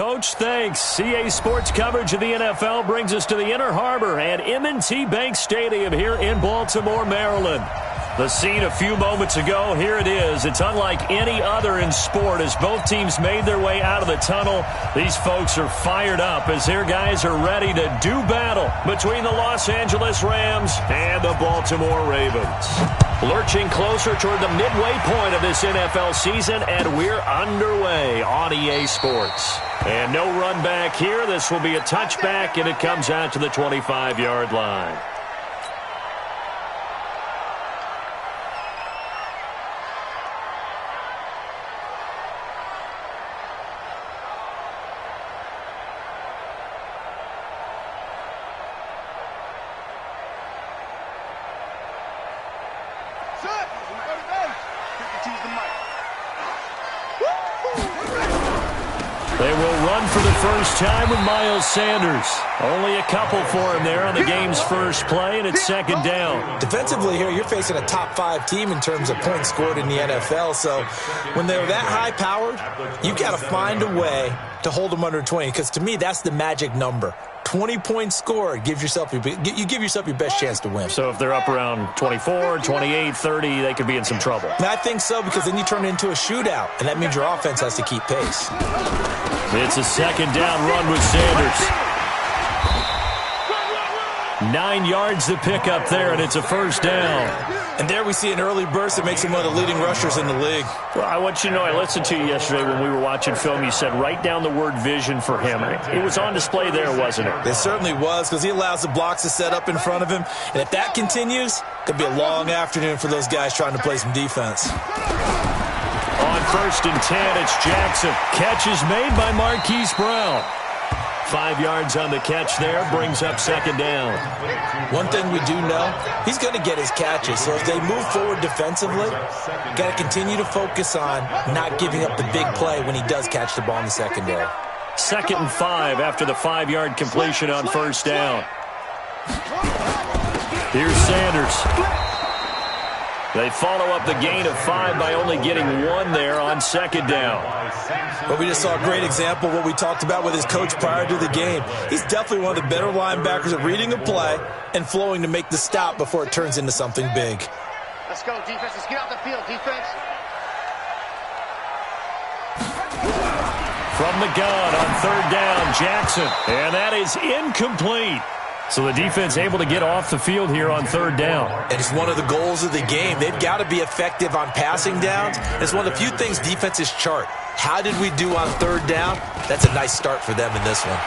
Coach. Thanks. CA Sports coverage of the NFL brings us to the Inner Harbor at M&T Bank Stadium here in Baltimore, Maryland. The scene a few moments ago, here it is. It's unlike any other in sport as both teams made their way out of the tunnel. These folks are fired up as their guys are ready to do battle between the Los Angeles Rams and the Baltimore Ravens. Lurching closer toward the midway point of this NFL season, and we're underway on EA Sports. And no run back here. This will be a touchback, and it comes out to the 25-yard line. They will run for the first time with Miles Sanders. Only a couple for him there on the game's first play, and it's second down. Defensively here, you're facing a top-5 team in terms of points scored in the NFL. So when they're that high-powered, you got to find a way to hold them under 20, because to me, that's the magic number. 20 points scored, you give yourself your best chance to win. So if they're up around 24, 28, 30, they could be in some trouble. And I think so, because then you turn it into a shootout, and that means your offense has to keep pace. It's a second down run with Sanders. 9 yards to pick up there, and it's a first down. And there we see an early burst that makes him one of the leading rushers in the league. Well, I want you to know, I listened to you yesterday when we were watching film. You said write down the word vision for him. It was on display there, wasn't it? It certainly was, because he allows the blocks to set up in front of him. And if that continues, it could be a long afternoon for those guys trying to play some defense. On 1st and 10, it's Jackson. Catch is made by Marquise Brown. 5 yards on the catch there, brings up second down. One thing we do know, he's going to get his catches. So if they move forward defensively, got to continue to focus on not giving up the big play when he does catch the ball in the secondary. 2nd and 5 after the 5-yard completion on first down. Here's Sanders. They follow up the gain of 5 by only getting 1 there on second down. But we just saw a great example of what we talked about with his coach prior to the game. He's definitely one of the better linebackers at reading a play and flowing to make the stop before it turns into something big. Let's go, defense. Let's get out the field, defense. From the gun on 3rd down, Jackson. And that is incomplete. So the defense able to get off the field here on 3rd down. And it's one of the goals of the game. They've got to be effective on passing downs. It's one of the few things defenses chart. How did we do on 3rd down? That's a nice start for them in this one.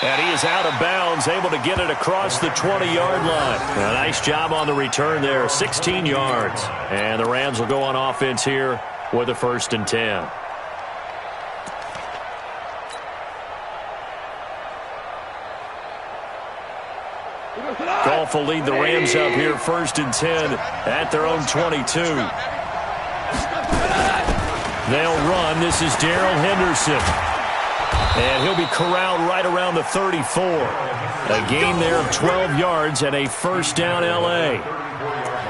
And he is out of bounds, able to get it across the 20-yard line. A nice job on the return there, 16 yards. And the Rams will go on offense here with a 1st and 10. Goff will lead the Rams up here 1st and 10 at their own 22. They'll run. This is Darrell Henderson. And he'll be corralled right around the 34. A gain there of 12 yards and a first down L.A.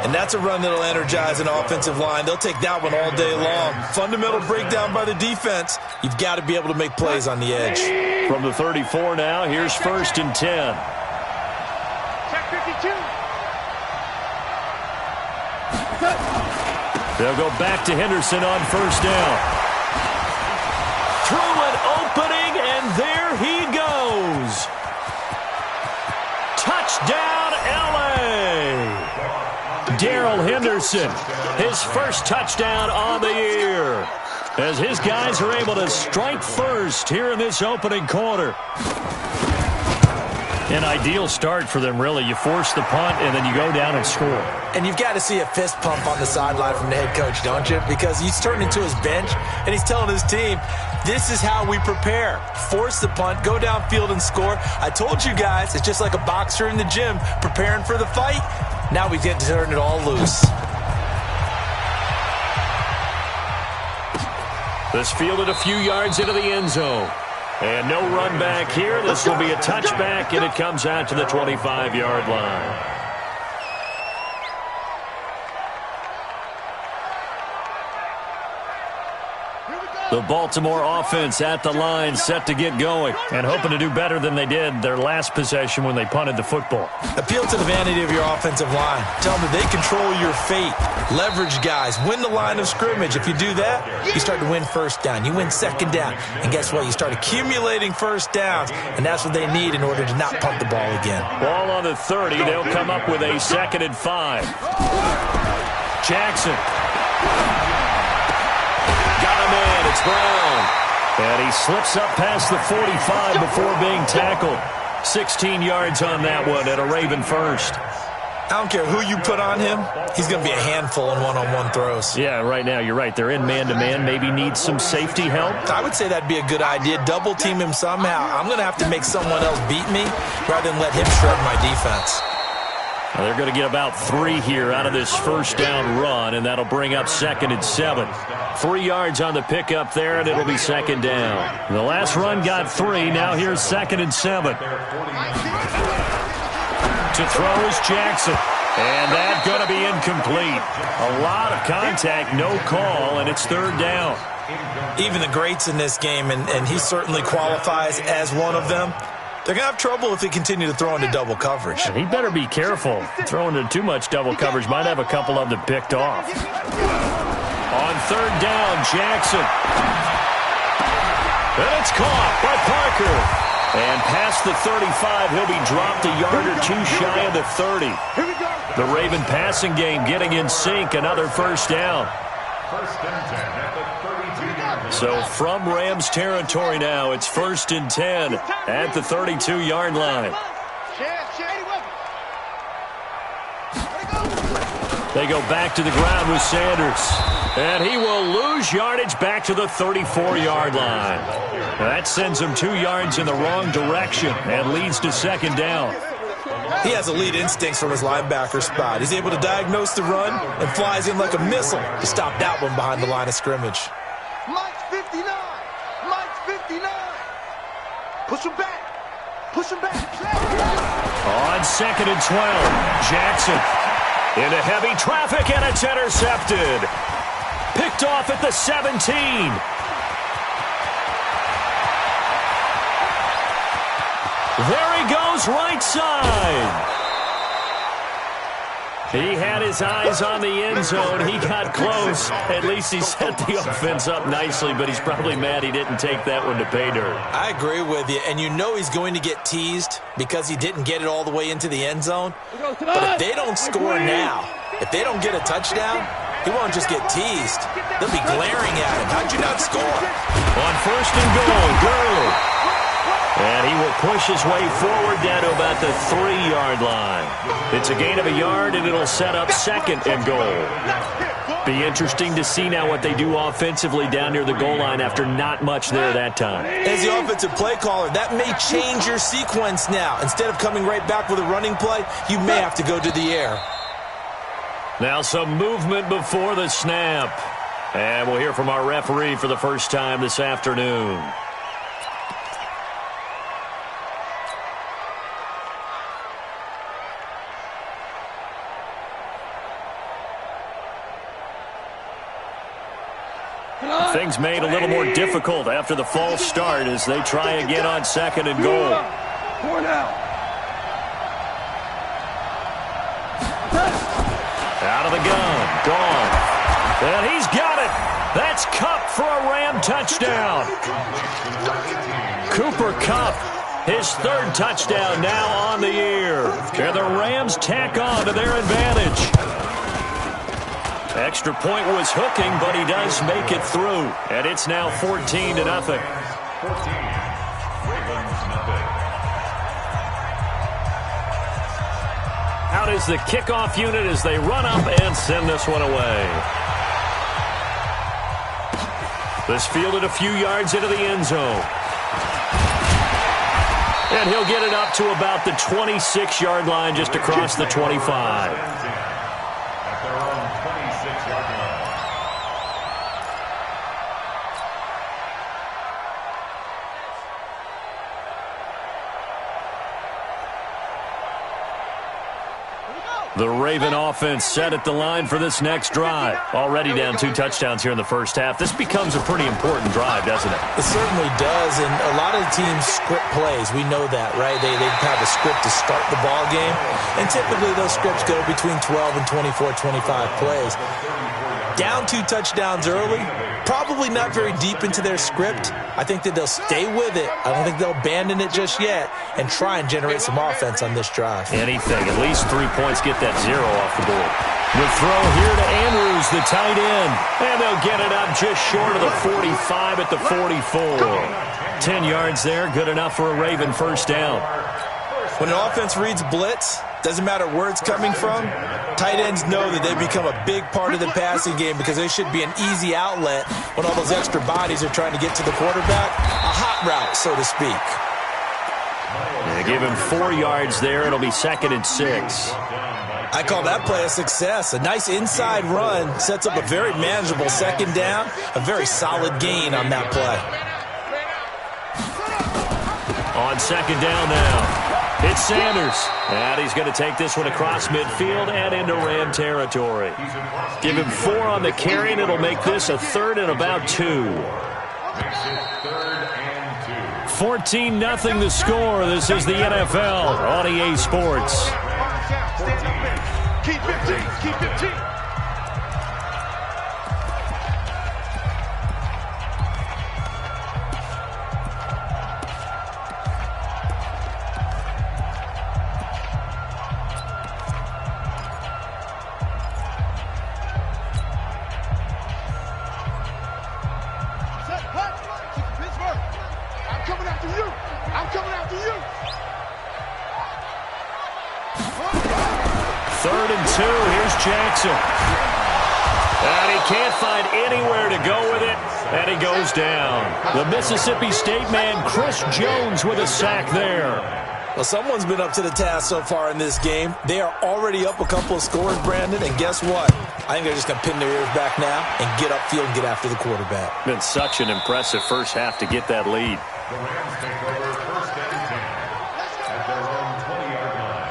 And that's a run that'll energize an offensive line. They'll take that one all day long. Fundamental breakdown by the defense. You've got to be able to make plays on the edge. From the 34 now, here's 1st and 10. They'll go back to Henderson on 1st down. Through an opening, and there he goes. Touchdown, L.A. Darrell Henderson, his first touchdown on the year, as his guys are able to strike first here in this opening quarter. An ideal start for them, really. You force the punt, and then you go down and score. And you've got to see a fist pump on the sideline from the head coach, don't you? Because he's turned into his bench, and he's telling his team, this is how we prepare. Force the punt, go downfield and score. I told you guys, it's just like a boxer in the gym preparing for the fight. Now we get to turn it all loose. This fielded a few yards into the end zone. And no run back here. This will be a touchback, and it comes out to the 25-yard line. The Baltimore offense at the line, set to get going, and hoping to do better than they did their last possession when they punted the football. Appeal to the vanity of your offensive line. Tell them that they control your fate. Leverage guys. Win the line of scrimmage. If you do that, you start to win first down. You win second down. And guess what? You start accumulating first downs, and that's what they need in order to not punt the ball again. Ball on the 30. They'll come up with a 2nd and 5. Jackson. Got him in. It's Brown. And he slips up past the 45 before being tackled. 16 yards on that one at a Raven first. I don't care who you put on him. He's going to be a handful in one-on-one throws. Yeah, right now you're right. They're in man-to-man. Maybe need some safety help. I would say that'd be a good idea. Double team him somehow. I'm going to have to make someone else beat me rather than let him shred my defense. Well, they're going to get about 3 here out of this first down run, and that'll bring up 2nd and 7. 3 yards on the pickup there, and it'll be 2nd down. The last run got 3. Now here's 2nd and 7. To throw is Jackson. And that's going to be incomplete. A lot of contact, no call, and it's 3rd down. Even the greats in this game, and he certainly qualifies as one of them, they're going to have trouble if they continue to throw into double coverage. And he better be careful. Throwing into too much double coverage might have a couple of them picked off. On 3rd down, Jackson. And it's caught by Parker. And past the 35, he'll be dropped a yard or 2 shy of the 30. The Raven passing game getting in sync, another first down. So from Rams territory now, it's 1st and 10 at the 32-yard line. They go back to the ground with Sanders. And he will lose yardage back to the 34-yard line. That sends him 2 yards in the wrong direction and leads to 2nd down. He has elite instincts from his linebacker spot. He's able to diagnose the run and flies in like a missile to stop that one behind the line of scrimmage. Mike's 59. Mike's 59. Push him back. Push him back. On 2nd and 12, Jackson into heavy traffic, and it's intercepted. Picked off at the 17. There he goes, right side. He had his eyes on the end zone. He got close. At least he set the offense up nicely, but he's probably mad he didn't take that one to pay dirt. I agree with you, and you know he's going to get teased because he didn't get it all the way into the end zone. But if they don't score now, if they don't get a touchdown, he won't just get teased. They'll be glaring at him. How'd you not score? On 1st and goal, Gurley. And he will push his way forward down to about the 3-yard line. It's a gain of a yard, and it'll set up 2nd and goal. Be interesting to see now what they do offensively down near the goal line after not much there that time. As the offensive play caller, that may change your sequence now. Instead of coming right back with a running play, you may have to go to the air. Now some movement before the snap. And we'll hear from our referee for the first time this afternoon. Things made a little more difficult after the false start as they try again on 2nd and goal. Out of the gun. Gone. And he's got it. That's Kupp for a Ram touchdown. Cooper Kupp, his 3rd touchdown now on the year. And the Rams tack on to their advantage. Extra point was hooking, but he does make it through. And it's now 14-0. Out is the kickoff unit as they run up and send this one away. This fielded a few yards into the end zone. And he'll get it up to about the 26-yard line, just across the 25. The Raven offense set at the line for this next drive. Already down 2 touchdowns here in the first half. This becomes a pretty important drive, doesn't it? It certainly does, and a lot of teams script plays. We know that, right? They have a script to start the ball game, and typically those scripts go between 12 and 24, 25 plays. Down 2 touchdowns early, probably not very deep into their script. I think that they'll stay with it. I don't think they'll abandon it just yet and try and generate some offense on this drive. Anything, at least 3 points, get that 0 off the board. The throw here to Andrews, the tight end. And they'll get it up just short of the 45 at the 44. 10 yards there, good enough for a Raven first down. When an offense reads blitz, doesn't matter where it's coming from, tight ends know that they become a big part of the passing game because they should be an easy outlet when all those extra bodies are trying to get to the quarterback. A hot route, so to speak. They give him 4 yards there. It'll be 2nd and 6. I call that play a success. A nice inside run sets up a very manageable 2nd down, a very solid gain on that play. On 2nd down now. It's Sanders, and he's going to take this one across midfield and into Ram territory. Give him 4 on the carry, and it'll make this a 3rd and about 2. 14-0 the score. This is the NFL on EA Sports. Keep 15. Keep 15. Jackson. And he can't find anywhere to go with it, and he goes down. The Mississippi State man, Chris Jones, with a sack there. Well, someone's been up to the task so far in this game. They are already up a couple of scores, Brandon, and guess what? I think they're just going to pin their ears back now and get upfield and get after the quarterback. Been such an impressive first half to get that lead. The Rams take over 1st and 10 at their own 20-yard line.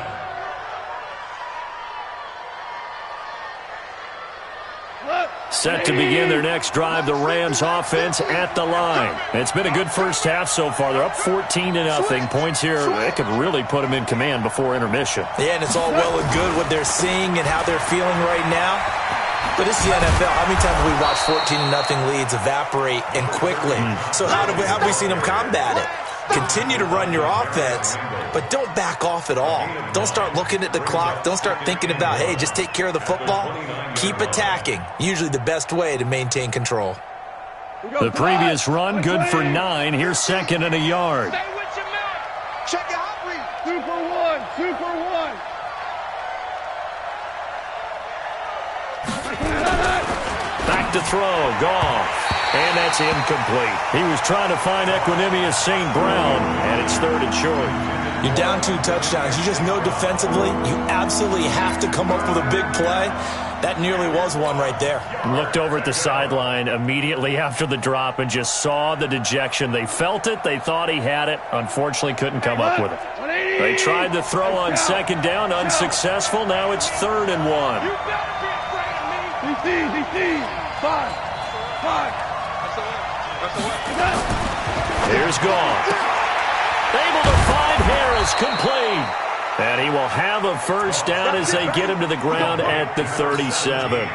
Set to begin their next drive, the Rams offense at the line. It's been a good first half so far. They're up 14-0. Points here, it could really put them in command before intermission. Yeah, and it's all well and good what they're seeing and how they're feeling right now. But it's the NFL. How many times have we watched 14-0 leads evaporate and quickly? So how have we seen them combat it? Continue to run your offense, but don't back off at all. Don't start looking at the clock. Don't start thinking about, hey, just take care of the football. Keep attacking. Usually the best way to maintain control. The previous run, good for 9. Here's 2nd and a yard. Stay with your man. Check your hot read. 2 for 1. 2 for 1. Back to throw. Goff. And that's incomplete. He was trying to find Equanimous St. Brown, and it's 3rd and short. You're down 2 touchdowns. You just know defensively you absolutely have to come up with a big play. That nearly was one right there. Looked over at the sideline immediately after the drop and just saw the dejection. They felt it. They thought he had it. Unfortunately, couldn't come up with it. They tried to throw on 2nd down, unsuccessful. Now it's 3rd and 1. DC. 5. Here's Goff. Able to find Harris, complete. And he will have a first down as they get him to the ground at the 37.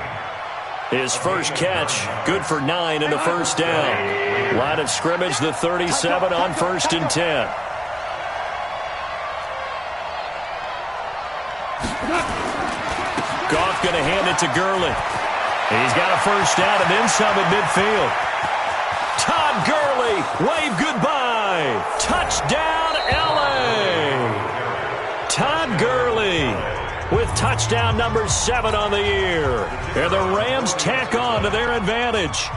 His first catch, good for 9 and a first down. Line of scrimmage, the 37 on 1st and 10. Goff going to hand it to Gurley. He's got a first down and then some at midfield. Todd Gurley, wave goodbye. Touchdown, L.A. Todd Gurley with touchdown number 7 on the year. And the Rams tack on to their advantage.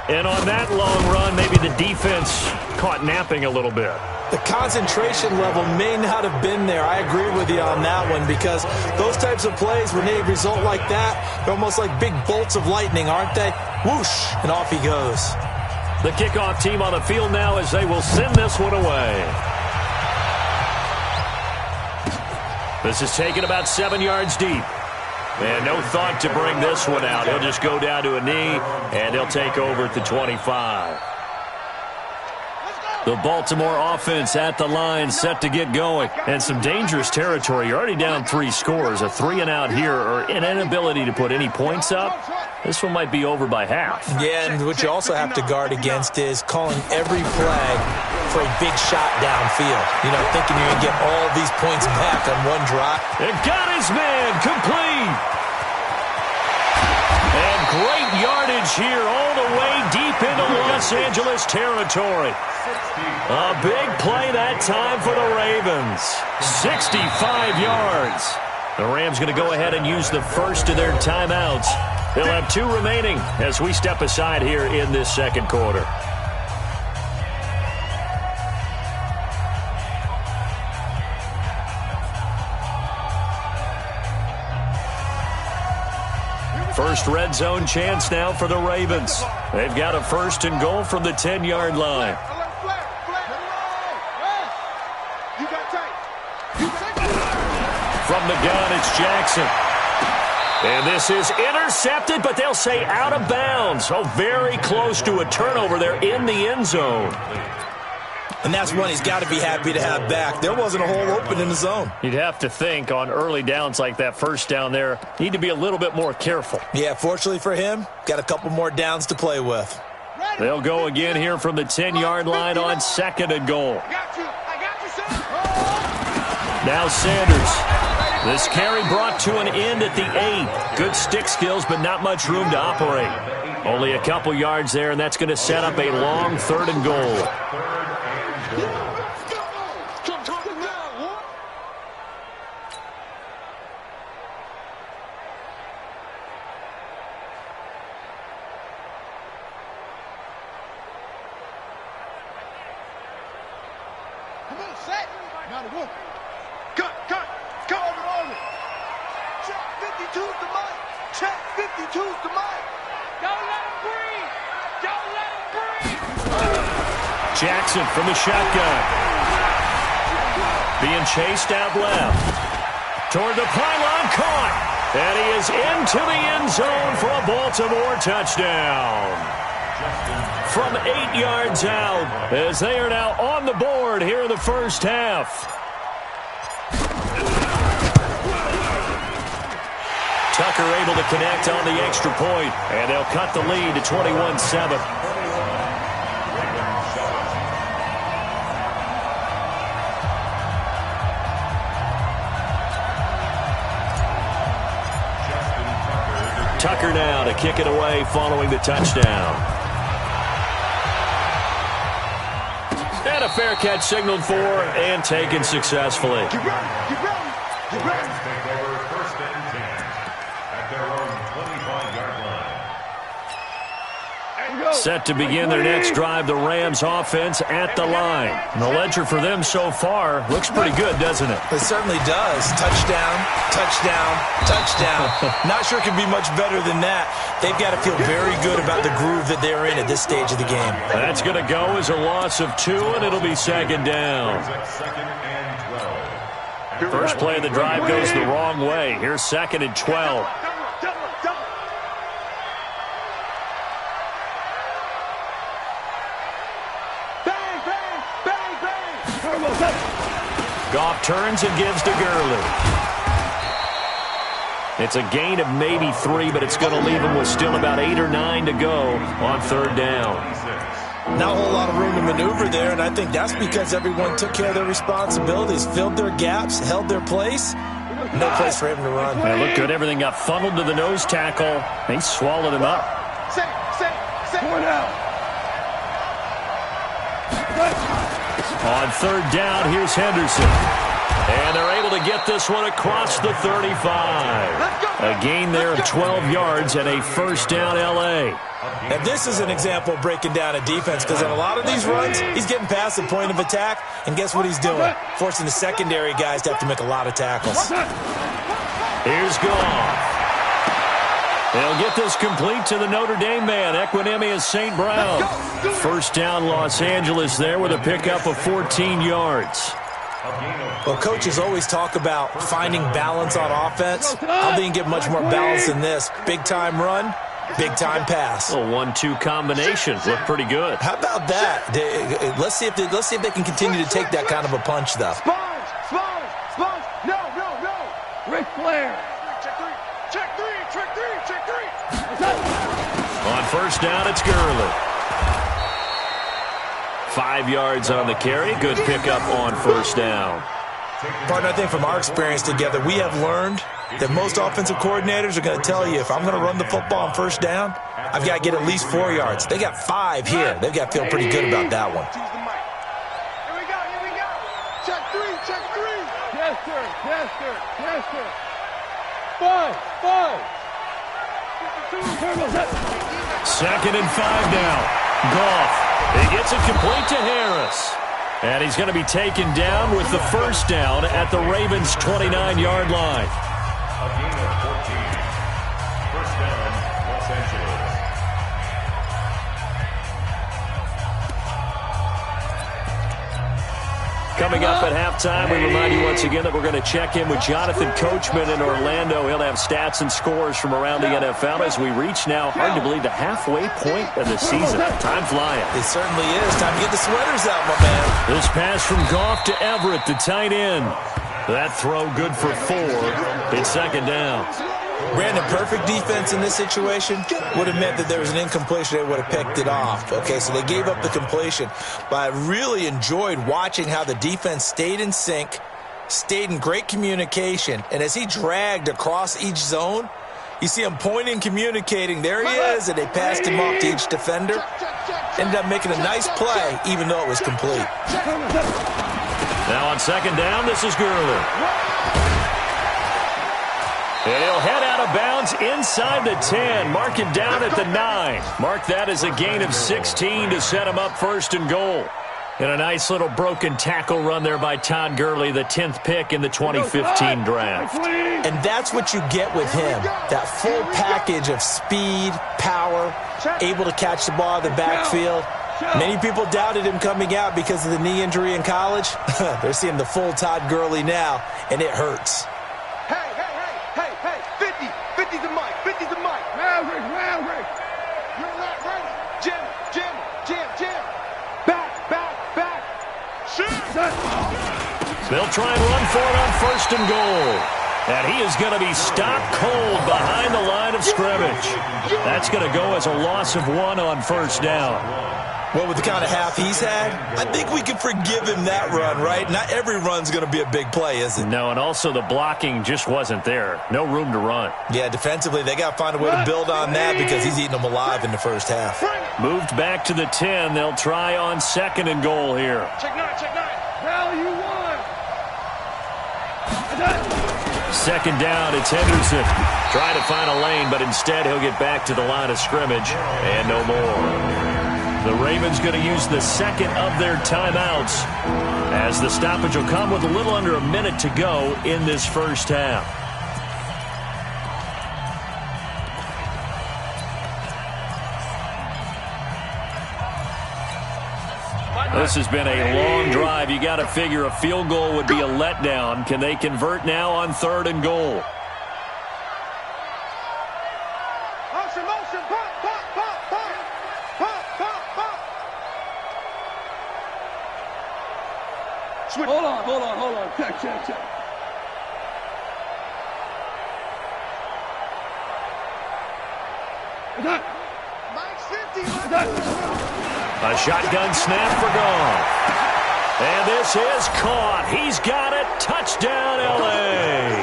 And on that long run, maybe the defense caught napping a little bit. The concentration level may not have been there. I agree with you on that one because those types of plays, when they result like that, they're almost like big bolts of lightning, aren't they? Whoosh, and off he goes. The kickoff team on the field now as they will send this one away. This is taken about 7 yards deep. And no thought to bring this one out. He'll just go down to a knee, and they'll take over at the 25. The Baltimore offense at the line, set to get going. And some dangerous territory. You're already down 3 scores. A 3-and-out here, or an inability to put any points up. This one might be over by half. Yeah, and what you also have to guard against is calling every play for a big shot downfield. You know, thinking you're going to get all these points back on one drop. It got his man complete. And great yardage here all the way deep into Los Angeles territory. A big play that time for the Ravens. 65 yards. The Rams going to go ahead and use the first of their timeouts. They'll have 2 remaining as we step aside here in this second quarter. First red zone chance now for the Ravens. They've got a 1st and goal from the 10-yard line. From the gun, it's Jackson. And this is intercepted, but they'll say out of bounds. Oh, very close to a turnover there in the end zone. And that's one he's got to be happy to have back. There wasn't a hole open in the zone. You'd have to think on early downs like that, first down there, need to be a little bit more careful. Yeah, fortunately for him, got a couple more downs to play with. They'll go again here from the 10-yard line on 2nd and goal. Now Sanders. This carry brought to an end at the 8. Good stick skills, but not much room to operate. Only a couple yards there, and that's going to set up a long 3rd and goal. Jackson from the shotgun. Being chased out left. Toward the pylon, caught. And he is into the end zone for a Baltimore touchdown. From 8 yards out, as they are now on the board here in the first half. Tucker able to connect on the extra point, and they'll cut the lead to 21-7. Tucker now to kick it away following the touchdown. And a fair catch signaled for and taken successfully. Get ready, get ready, get ready. Take over 1st and 10 at their own 25-yard line. Set to begin their next drive, the Rams offense at the line. And the ledger for them so far looks pretty good, doesn't it? It certainly does. Touchdown, touchdown, touchdown. Not sure it could be much better than that. They've got to feel very good about the groove that they're in at this stage of the game. That's going to go as a loss of 2, and it'll be 2nd down. 2nd and 12. First play of the drive goes the wrong way. Here's 2nd and 12. Goff turns and gives to Gurley. It's a gain of maybe 3, but it's going to leave him with still about 8 or 9 to go on 3rd down. Not a whole lot of room to maneuver there, and I think that's because everyone took care of their responsibilities, filled their gaps, held their place. No place for him to run. It looked good. Everything got funneled to the nose tackle. They swallowed him up. Point out. On 3rd down, here's Henderson. And they're able to get this one across the 35. A gain there of 12 yards and a 1st down L.A. And this is an example of breaking down a defense, because on a lot of these runs, he's getting past the point of attack, and guess what he's doing? Forcing the secondary guys to have to make a lot of tackles. Here's Goff. They'll get this complete to the Notre Dame man. Equinemius St. Brown. 1st down Los Angeles there with a pickup of 14 yards. Well, coaches always talk about finding balance on offense. I don't think you get much more balance than this. Big-time run, big-time pass. A 1-2 combination. Looked pretty good. How about that? Let's see if they can continue to take that kind of a punch, though. Sponge. No. Ric Flair. Check three. On first down, it's Gurley. 5 yards on the carry. Good pickup on first down. Partner, I think from our experience together, we have learned that most offensive coordinators are going to tell you, if I'm going to run the football on first down, I've got to get at least 4 yards. They got 5 here. They've got to feel pretty good about that one. Here we go. Check three. Yes, sir. 5. Second and 5 now. Goff. He gets it complete to Harris. And he's going to be taken down with the first down at the Ravens' 29-yard line. A gain of 14. First down, Los Angeles. Coming up at halftime, we remind you once again that we're going to check in with Jonathan Coachman in Orlando. He'll have stats and scores from around the NFL as we reach now, hard to believe, the halfway point of the season. Time flying. It certainly is. Time to get the sweaters out, my man. This pass from Goff to Everett, the tight end. That throw good for 4. It's second down. Brandon, perfect defense in this situation would have meant that there was an incompletion. They would have picked it off. Okay, so they gave up the completion. But I really enjoyed watching how the defense stayed in sync, stayed in great communication. And as he dragged across each zone, you see him pointing, communicating. There he is, and they passed him off to each defender. Ended up making a nice play, even though it was complete. Now on second down, this is Gurley. And he'll head out of bounds inside the 10. Mark him down at the 9. Mark that as a gain of 16 to set him up first and goal. And a nice little broken tackle run there by Todd Gurley, the 10th pick in the 2015 draft. And that's what you get with him, that full package of speed, power, able to catch the ball in the backfield. Many people doubted him coming out because of the knee injury in college. They're seeing the full Todd Gurley now, and it hurts. Hey, 50's the mic. Maverick. You're not ready. Jam. Back. Shoot. They'll try and run for it on first and goal. And he is going to be stopped cold behind the line of scrimmage. That's going to go as a loss of 1 on first down. Well, with the kind of half he's had, I think we can forgive him that run, right? Not every run's going to be a big play, is it? No, and also the blocking just wasn't there. No room to run. Yeah, defensively, they got to find a way to build on that because he's eating them alive in the first half. Moved back to the 10. They'll try on second and goal here. Check 9. Hell, you won. Second down, it's Henderson. Trying to find a lane, but instead he'll get back to the line of scrimmage and no more. The Ravens going to use the second of their timeouts as the stoppage will come with a little under a minute to go in this first half. This has been a long drive. You got to figure a field goal would be a letdown. Can they convert now on third and goal? Motion, pop. Switch. Hold on. Check. Mike's 50. A shotgun snap for Goff. And this is caught. He's got it. Touchdown, L.A.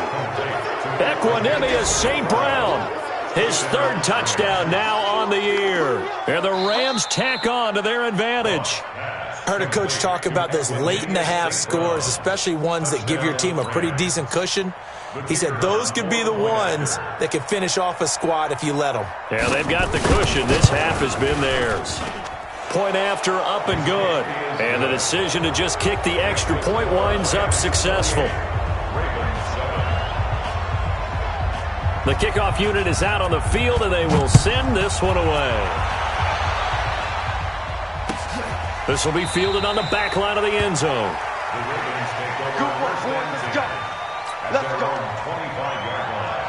Equanimous St. Brown. His third touchdown now on the year. And the Rams tack on to their advantage. I heard a coach talk about those late-in-the-half scores, especially ones that give your team a pretty decent cushion. He said those could be the ones that can finish off a squad if you let them. Yeah, they've got the cushion. This half has been theirs. Point after, up and good. And the decision to just kick the extra point winds up successful. The kickoff unit is out on the field, and they will send this one away. This will be fielded on the back line of the end zone. The Ravens take over Good work, first boys. and Let's 10 go. at Let's their go. own 25-yard line.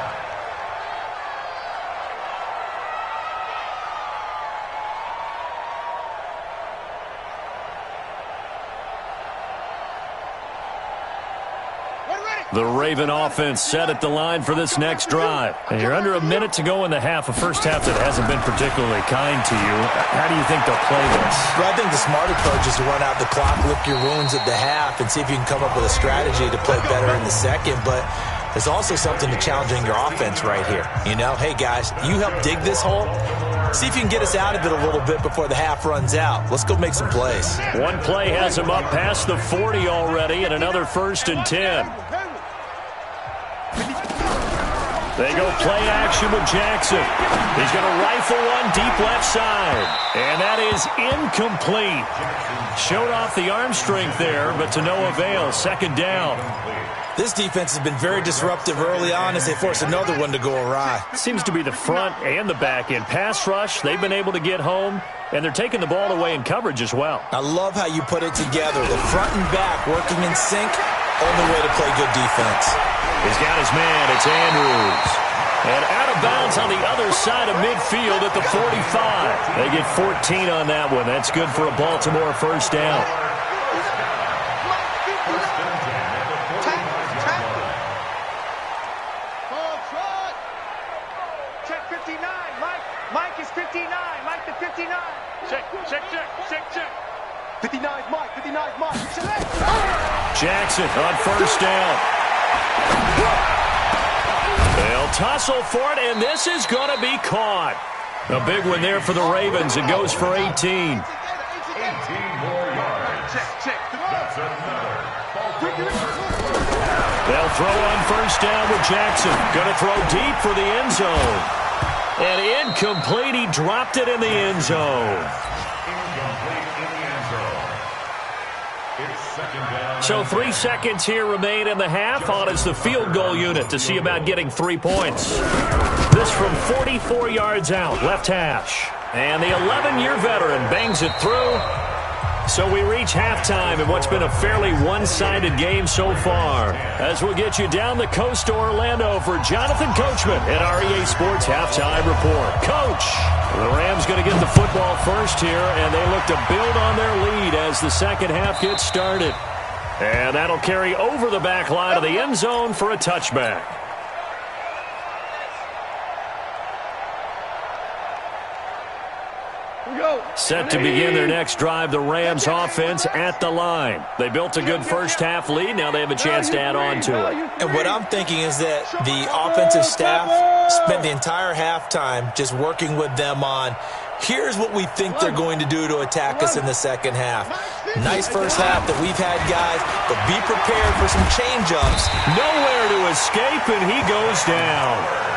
The Raven offense set at the line for this next drive. And you're under a minute to go in the half, a first half that hasn't been particularly kind to you. How do you think they'll play this? Well, I think the smart approach is to run out the clock, lick your wounds at the half, and see if you can come up with a strategy to play better in the second. But there's also something to challenging your offense right here. You know, hey, guys, you help dig this hole. See if you can get us out of it a little bit before the half runs out. Let's go make some plays. One play has him up past the 40 already, and another 1st and 10. They go play action with Jackson. He's going to rifle one deep left side. And that is incomplete. Showed off the arm strength there, but to no avail. 2nd down. This defense has been very disruptive early on as they force another one to go awry. Seems to be the front and the back end. Pass rush, they've been able to get home, and they're taking the ball away in coverage as well. I love how you put it together. The front and back working in sync. Only way to play good defense. He's got his man. It's Andrews. And out of bounds on the other side of midfield at the 45. They get 14 on that one. That's good for a Baltimore 1st down. Check 59. Mike is 59. Mike the 59. Check. 59's Mike. 59's Mike. Jackson on 1st down. They'll tussle for it, and this is going to be caught. A big one there for the Ravens. It goes for 18. 18 more yards. Check. That's another. They'll throw on 1st down with Jackson. Going to throw deep for the end zone. And incomplete. He dropped it in the end zone. Incomplete in the end zone. It's 2nd down. So 3 seconds here remain in the half. On is the field goal unit to see about getting 3 points. This from 44 yards out, left hash. And the 11-year veteran bangs it through. So we reach halftime in what's been a fairly one-sided game so far. As we'll get you down the coast to Orlando for Jonathan Coachman at REA Sports Halftime Report. Coach, the Rams going to get the football first here, and they look to build on their lead as the second half gets started. And that'll carry over the back line of the end zone for a touchback. Set to begin their next drive, the Rams offense at the line. They built a good first half lead. Now they have a chance to add on to it. And what I'm thinking is that the offensive staff spent the entire halftime just working with them on, here's what we think they're going to do to attack us in the second half. Nice first half that we've had, guys, but be prepared for some change-ups. Nowhere to escape, and he goes down.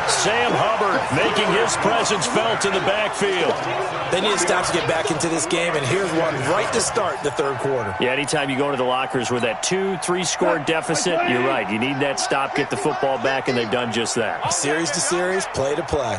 Sam Hubbard making his presence felt in the backfield. They need to stop to get back into this game, and here's one right to start the third quarter. Yeah, anytime you go to the lockers with that 2-3 score deficit, you're right. You need that stop, get the football back, and they've done just that. Series to series, play to play.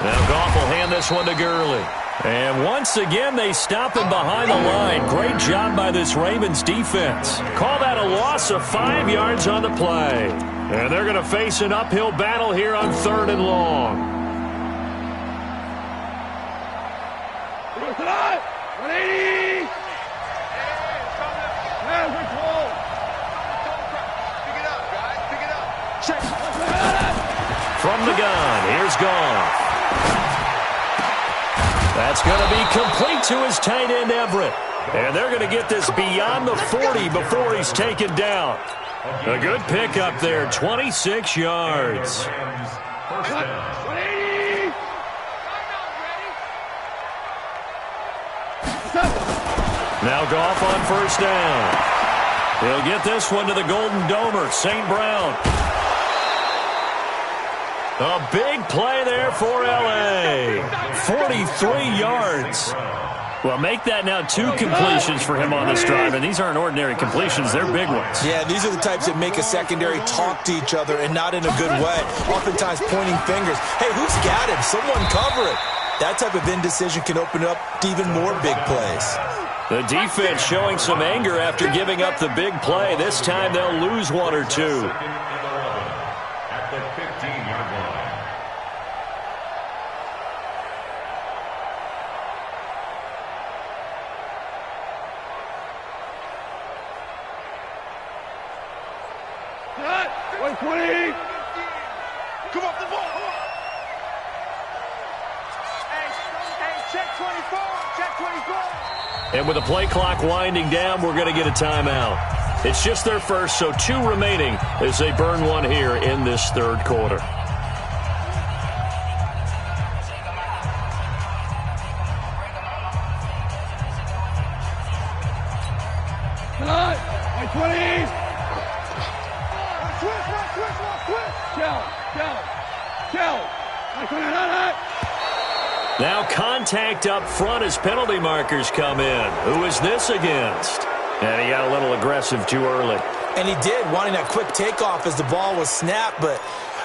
Now Goff will hand this one to Gurley. And once again, they stop him behind the line. Great job by this Ravens defense. Call that a loss of 5 yards on the play. And they're going to face an uphill battle here on 3rd and long. 180! From the gun, here's Goff. That's going to be complete to his tight end, Everett. And they're going to get this beyond the 40 before he's taken down. A good pickup there, 26 yards. Now Goff on 1st down. He'll get this one to the Golden Domer, St. Brown. A big play there for L.A. 43 yards. Well, make that now 2 completions for him on this drive, and these aren't ordinary completions. They're big ones. Yeah, these are the types that make a secondary talk to each other and not in a good way. Oftentimes pointing fingers. Hey, who's got him? Someone cover it. That type of indecision can open up to even more big plays. The defense showing some anger after giving up the big play. This time they'll lose one or two. At the 15-yard line. Cut. 120. Come off the ball. Come on. Hey, check 24. Check 24. And with the play clock winding down, we're going to get a timeout. It's just their first, so 2 remaining as they burn one here in this third quarter. Cut. 120. Switch. Kill. 120. Now contact up front as penalty markers come in. Who is this against? And he got a little aggressive too early. And he did, wanting that quick takeoff as the ball was snapped, but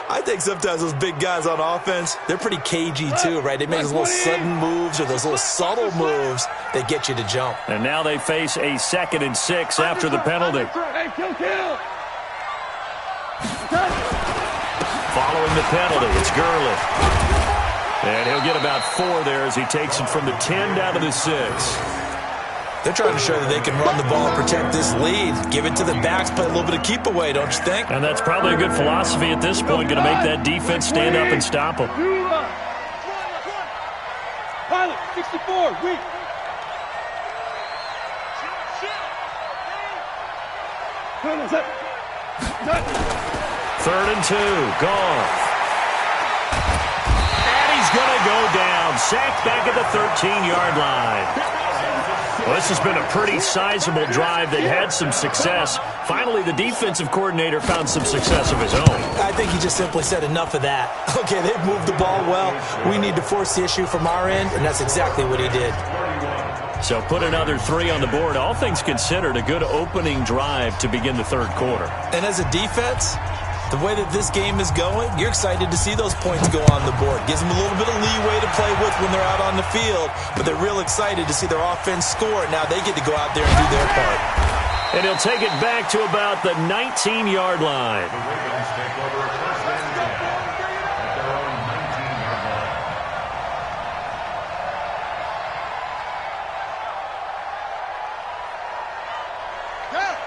I think sometimes those big guys on offense, they're pretty cagey too, right? They make those little sudden moves or those little subtle moves that get you to jump. And now they face a 2nd and 6 after the penalty. Hey, kill. Following the penalty, it's Gurley. And he'll get about 4 there as he takes it from the 10 down to the 6. They're trying to show that they can run the ball and protect this lead. Give it to the backs, play a little bit of keep away, don't you think? And that's probably a good philosophy at this point, going to make that defense stand up and stop them. Pilot, 64, weak. Third and 2, gone. And he's going to go down. Sacked back at the 13-yard line. Well, this has been a pretty sizable drive. They've had some success. Finally, the defensive coordinator found some success of his own. I think he just simply said enough of that. Okay, they've moved the ball well. We need to force the issue from our end, and that's exactly what he did. So put another 3 on the board. All things considered, a good opening drive to begin the third quarter. And as a defense, the way that this game is going, you're excited to see those points go on the board. Gives them a little bit of leeway to play with when they're out on the field, but they're real excited to see their offense score. Now they get to go out there and do their part. And he'll take it back to about the 19-yard line. The Ravens take over a first and 10 at their own 19-yard line.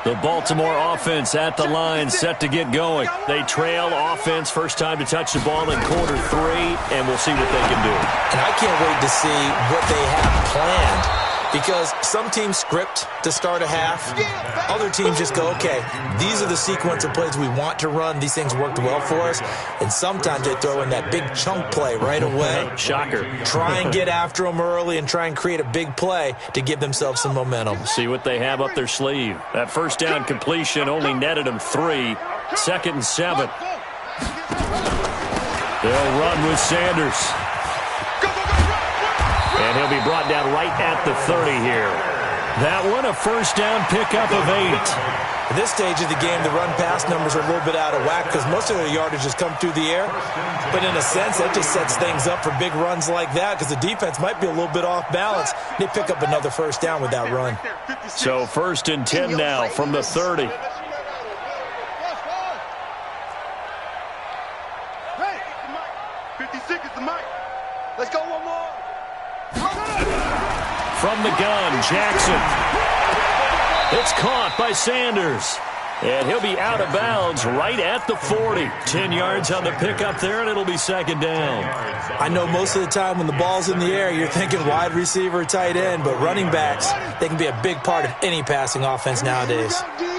The Baltimore offense at the line, set to get going. They trail offense, first time to touch the ball in quarter 3, and we'll see what they can do. And I can't wait to see what they have planned, because some teams script to start a half. Other teams just go, okay, these are the sequence of plays we want to run. These things worked well for us. And sometimes they throw in that big chunk play right away. Shocker. Try and get after them early and try and create a big play to give themselves some momentum. See what they have up their sleeve. That first down completion only netted them 3. 2nd and 7. They'll run with Sanders. And he'll be brought down right at the 30 here. That one, a first down pickup of 8. At this stage of the game, the run-pass numbers are a little bit out of whack because most of their yardage has come through the air. But in a sense, that just sets things up for big runs like that because the defense might be a little bit off balance. They pick up another first down with that run. So 1st and 10 now from the 30. Hey, 56 is the mic. Let's go one more. From the gun, Jackson. It's caught by Sanders. And he'll be out of bounds right at the 40. 10 yards on the pickup there, and it'll be 2nd down. I know most of the time when the ball's in the air, you're thinking wide receiver, tight end, but running backs, they can be a big part of any passing offense nowadays.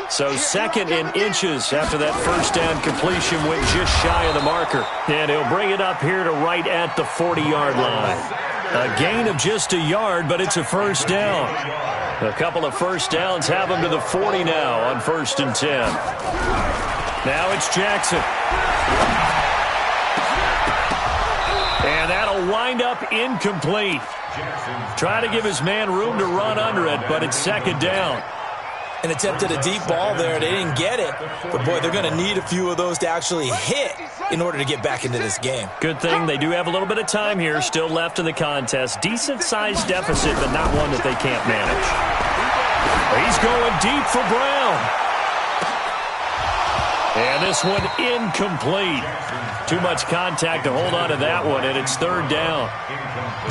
So 2nd in inches after that first down completion went just shy of the marker. And he'll bring it up here to right at the 40-yard line. A gain of just a yard, but it's a first down. A couple of first downs have him to the 40 now on 1st and 10. Now it's Jackson. And that'll wind up incomplete. Try to give his man room to run under it, but it's 2nd down. and attempted a deep ball there. They didn't get it. But, boy, they're going to need a few of those to actually hit in order to get back into this game. Good thing they do have a little bit of time here still left in the contest. Decent-sized deficit, but not one that they can't manage. He's going deep for Brown. And this one incomplete. Too much contact to hold on to that one, and it's third down.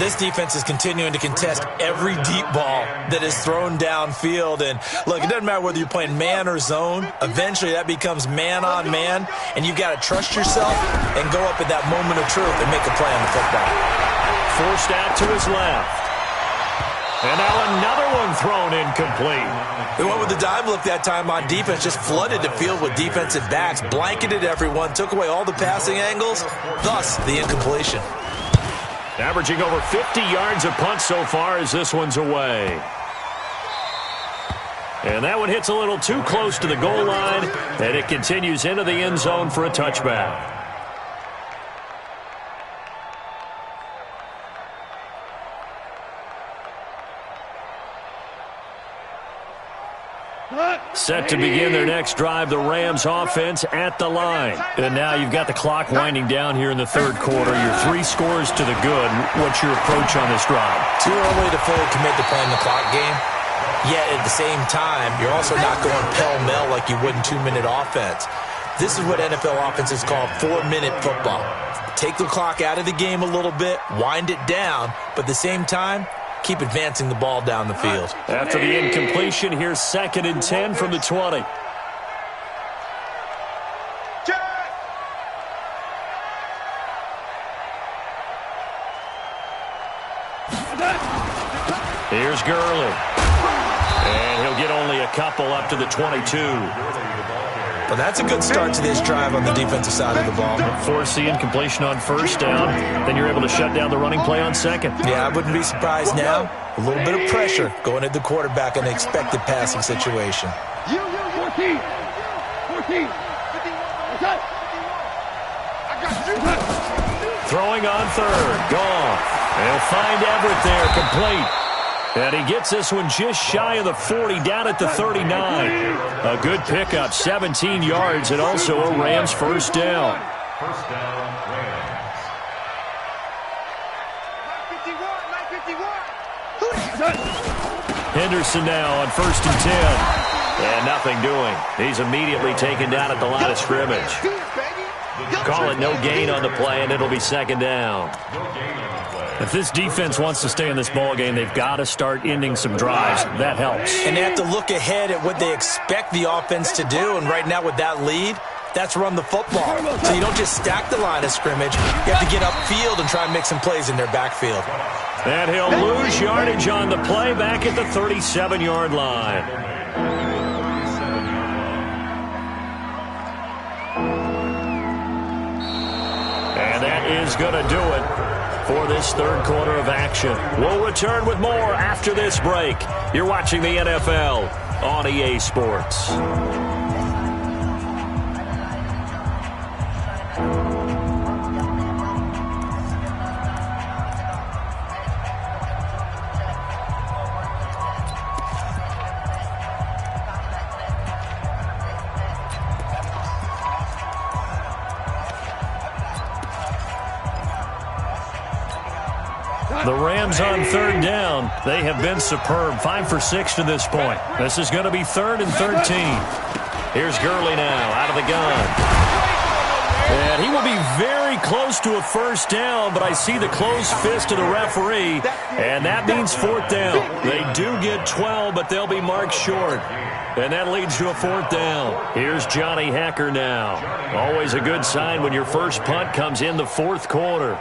This defense is continuing to contest every deep ball that is thrown downfield. And, look, it doesn't matter whether you're playing man or zone. Eventually, that becomes man on man, and you've got to trust yourself and go up at that moment of truth and make a play on the football. Forced out to his left. And now another one thrown incomplete. They went with the dive look that time on defense, just flooded the field with defensive backs, blanketed everyone, took away all the passing angles, thus the incompletion. Averaging over 50 yards a punt so far as this one's away. And that one hits a little too close to the goal line, and it continues into the end zone for a touchback. Set to begin their next drive, the Rams offense at the line. And now you've got the clock winding down here in the third quarter. Your 3 scores to the good. What's your approach on this drive? Too early to fully commit to playing the clock game. Yet at the same time, you're also not going pell-mell like you would in 2-minute offense. This is what NFL offenses call 4-minute football. Take the clock out of the game a little bit, wind it down, but at the same time, keep advancing the ball down the field. After the incompletion, here's 2nd and 10 from the 20. Here's Gurley. And he'll get only a couple up to the 22. Well, that's a good start to this drive on the defensive side of the ball. Force the incompletion on first down. Then you're able to shut down the running play on second. Yeah, I wouldn't be surprised now. A little bit of pressure going at the quarterback in an expected passing situation. 14. Throwing on third. Gone. They'll find Everett there, complete. And he gets this one just shy of the 40, down at the 39. A good pickup, 17 yards, and also a Rams first down. First down, Rams. Henderson now on 1st and 10. And nothing doing. He's immediately taken down at the line of scrimmage. Call it no gain on the play, and it'll be 2nd down. If this defense wants to stay in this ballgame, they've got to start ending some drives. That helps. And they have to look ahead at what they expect the offense to do. And right now with that lead, that's run the football. So you don't just stack the line of scrimmage. You have to get upfield and try and make some plays in their backfield. And he'll lose yardage on the play back at the 37-yard line. And that is going to do it for this third quarter of action. We'll return with more after this break. You're watching the NFL on EA Sports. The Rams on third down. They have been superb. 5 for 6 to this point. This is going to be 3rd and 13. Here's Gurley now out of the gun. And he will be very close to a first down, but I see the closed fist of the referee, and that means 4th down. They do get 12, but they'll be marked short. And that leads to a 4th down. Here's Johnny Hecker now. Always a good sign when your first punt comes in the 4th quarter.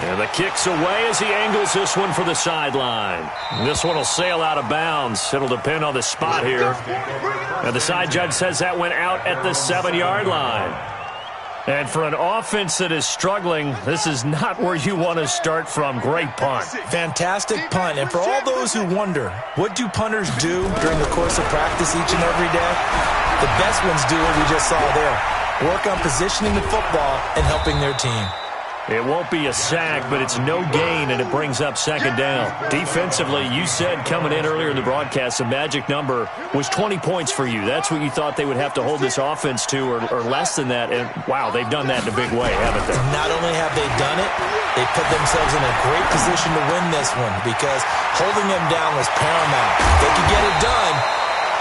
And the kick's away as he angles this one for the sideline. This one will sail out of bounds. It'll depend on the spot here. And the side judge says that went out at the 7-yard line. And for an offense that is struggling, this is not where you want to start from. Great punt. Fantastic punt. And for all those who wonder, what do punters do during the course of practice each and every day? The best ones do what we just saw there. Work on positioning the football and helping their team. It won't be a sack, but it's no gain, and it brings up second down. Defensively, you said coming in earlier in the broadcast, the magic number was 20 points for you. That's what you thought they would have to hold this offense to, or less than that. And, wow, they've done that in a big way, haven't they? Not only have they done it, they put themselves in a great position to win this one because holding them down was paramount. They could get it done.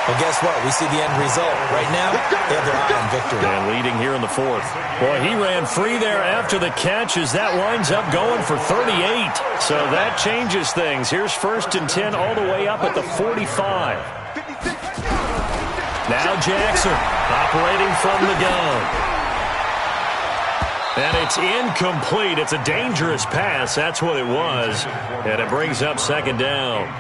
Well, guess what? We see the end result. Right now, they have their eye on victory. And leading here in the fourth. Boy, he ran free there after the catch as that winds up going for 38. So that changes things. Here's 1st and 10 all the way up at the 45. Now Jackson operating from the gun. And it's incomplete. It's a dangerous pass. That's what it was. And it brings up second down.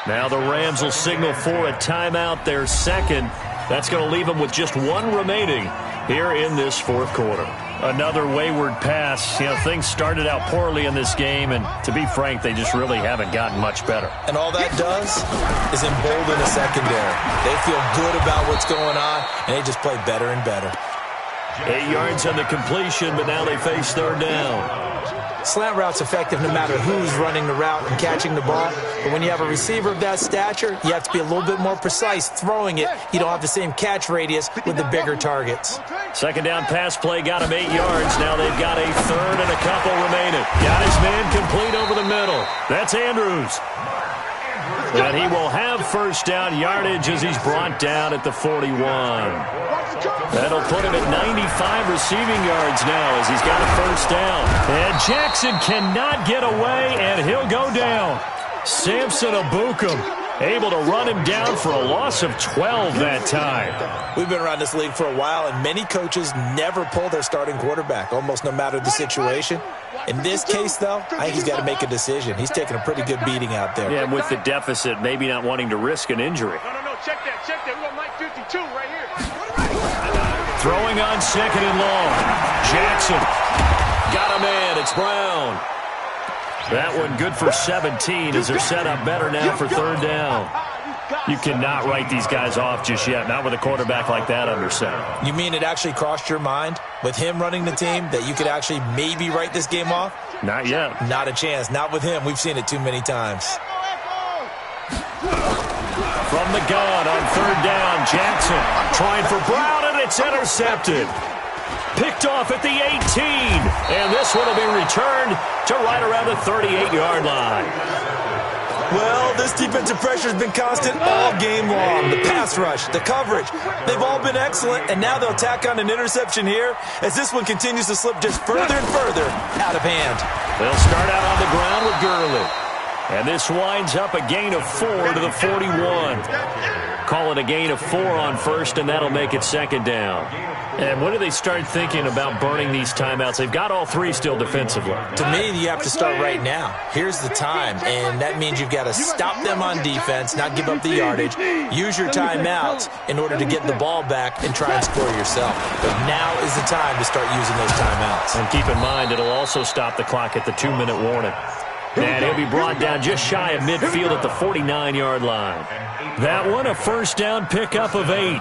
Now the Rams will signal for a timeout, their second. That's going to leave them with just one remaining here in this fourth quarter. Another wayward pass. You know, things started out poorly in this game, and to be frank, they just really haven't gotten much better. And all that does is embolden the secondary. They feel good about what's going on, and they just play better and better. 8 yards on the completion, but now they face third down. Slant route's effective no matter who's running the route and catching the ball. But when you have a receiver of that stature, you have to be a little bit more precise throwing it. You don't have the same catch radius with the bigger targets. Second down pass play got him 8 yards. Now they've got a third and a couple remaining. Got his man complete over the middle. That's Andrews. And he will have first down yardage as he's brought down at the 41. That'll put him at 95 receiving yards now as he's got a first down. And Jackson cannot get away, and he'll go down. Samson Abukum able to run him down for a loss of 12 that time. We've been around this league for a while, and many coaches never pull their starting quarterback, almost no matter the situation. In this case, though, I think he's got to make a decision. He's taking a pretty good beating out there. Yeah, with the deficit, maybe not wanting to risk an injury. No, check that. We got Mike 52 right here. Throwing on second and long. Jackson got a man. It's Brown. That one good for 17 as they're set up better now for third down. You cannot write these guys off just yet, not with a quarterback like that under center. You mean it actually crossed your mind with him running the team that you could actually maybe write this game off? Not yet. Not a chance. Not with him. We've seen it too many times. From the gun on third down, Jackson trying for Brown, and it's intercepted. Picked off at the 18, and this one will be returned to right around the 38-yard line. Well, this defensive pressure has been constant all game long. The pass rush, the coverage, they've all been excellent, and now they'll tack on an interception here as this one continues to slip just further and further out of hand. They'll start out on the ground with Gurley. And this winds up a gain of 4 to the 41. Call it a gain of 4 on first, and that'll make it second down. And when do they start thinking about burning these timeouts? They've got all 3 still defensively. To me, you have to start right now. Here's the time, and that means you've got to stop them on defense, not give up the yardage, use your timeouts in order to get the ball back and try and score yourself. But now is the time to start using those timeouts. And keep in mind, it'll also stop the clock at the 2-minute warning. And he'll be brought down just shy of midfield at the 49-yard line. That one, a first down pickup of 8.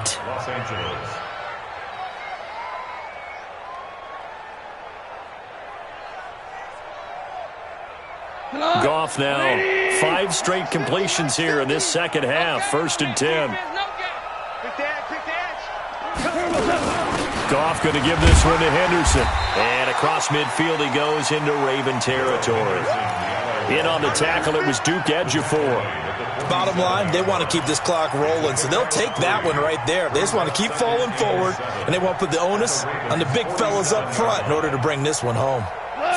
Goff now, 5 straight completions here in this second half. 1st and 10. Goff going to give this one to Henderson. And across midfield he goes into Raven territory. In on the tackle, it was Duke Ejiofor. Bottom line, they want to keep this clock rolling, so they'll take that one right there. They just want to keep falling forward, and they want to put the onus on the big fellas up front in order to bring this one home.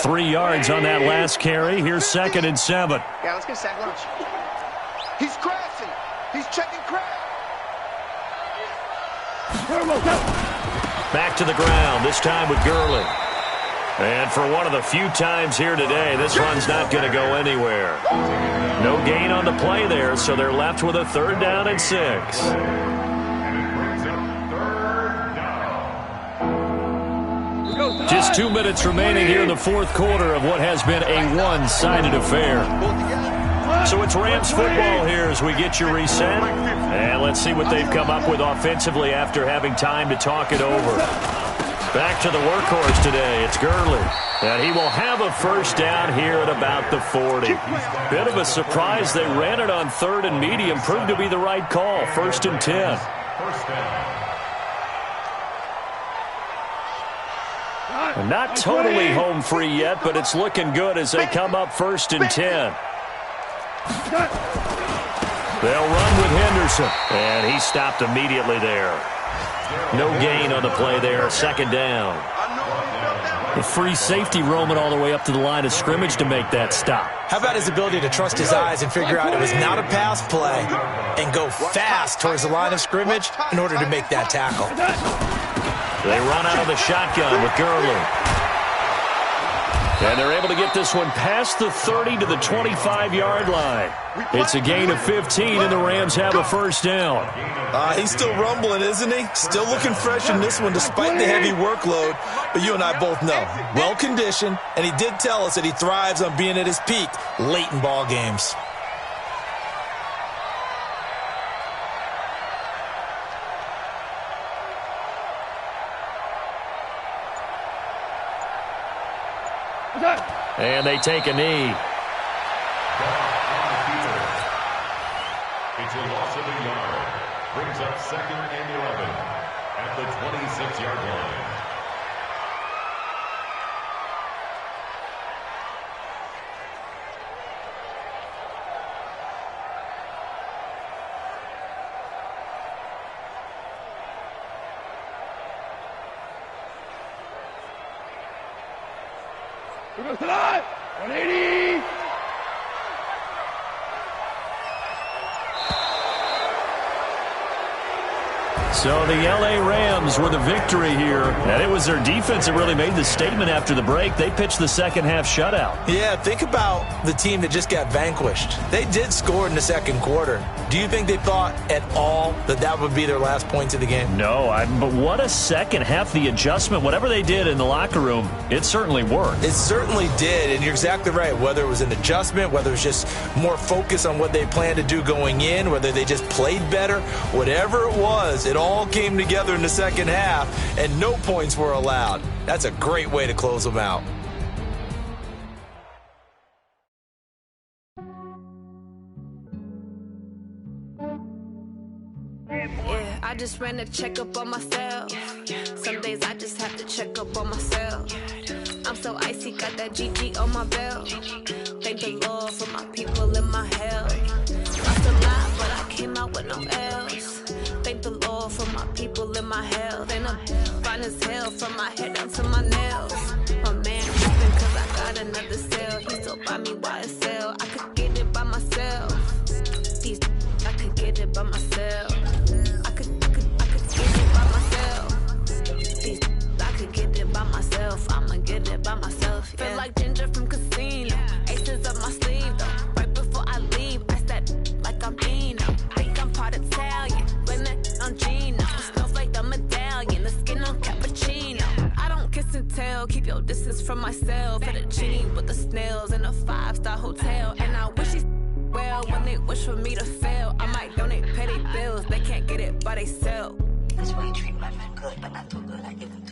3 yards on that last carry. Here's 2nd and 7. Yeah, let's get sack lunch. He's crashing. He's checking crash. Back to the ground, this time with Gurley. And for one of the few times here today, this run's not going to go anywhere. No gain on the play there, so they're left with a 3rd down and 6. Just 2 minutes remaining here in the fourth quarter of what has been a one-sided affair. So it's Rams football here as we get you reset. And let's see what they've come up with offensively after having time to talk it over. Back to the workhorse today. It's Gurley. And he will have a first down here at about the 40. Bit of a surprise. They ran it on 3rd and medium. Proved to be the right call. 1st and 10. First down. Not totally home free yet, but it's looking good as they come up 1st and 10. They'll run with Henderson. And he stopped immediately there. No gain on the play there. 2nd down. The free safety roaming all the way up to the line of scrimmage to make that stop. How about his ability to trust his eyes and figure out it was not a pass play and go fast towards the line of scrimmage in order to make that tackle. They run out of the shotgun with Gurley. And they're able to get this one past the 30 to the 25-yard line. It's a gain of 15, and the Rams have a first down. He's still rumbling, isn't he? Still looking fresh in this one despite the heavy workload. But you and I both know, well-conditioned, and he did tell us that he thrives on being at his peak late in ball games. And they take a knee. It's a loss of a yard. Brings up 2nd and 11 at the 26-yard line. Look to that! 180! So the L.A. Rams were the victory here, and it was their defense that really made the statement after the break. They pitched the second-half shutout. Yeah, think about the team that just got vanquished. They did score in the 2nd quarter. Do you think they thought at all that that would be their last points of the game? No, but what a second half. The adjustment, whatever they did in the locker room, it certainly worked. It certainly did, and you're exactly right. Whether it was an adjustment, whether it was just more focus on what they planned to do going in, whether they just played better, whatever it was, it all came together in the 2nd half, and no points were allowed. That's a great way to close them out. Yeah, I just ran a checkup on myself. Some days I just have to check up on myself. I'm so icy, got that GG on my belt. Thank the Lord for my people in my health. Lost a lot, but I came out with no L's. Thank the Lord for my people in my health. And I'm fine as hell from my head down to my nails. My man tripping cause I got another cell. He still buy me YSL. I could get it by myself. These I could get it by myself. I could get it by myself. These I could get it by myself. I'ma get it by myself. Yeah. Feel like Ginger from Casino. Aces up my sleeve though. Right before I leave, I step like I'm Dino. Think I'm part Italian. Blame that on Gino. Smells like the medallion. The skin on cappuccino. I don't kiss and tell. Keep your distance from myself. Fettuccine with the snails in a 5-star hotel. And I wish he's well when they wish for me to fail. I might donate petty bills. They can't get it by themselves. This way you treat my men good, but not too good. I give them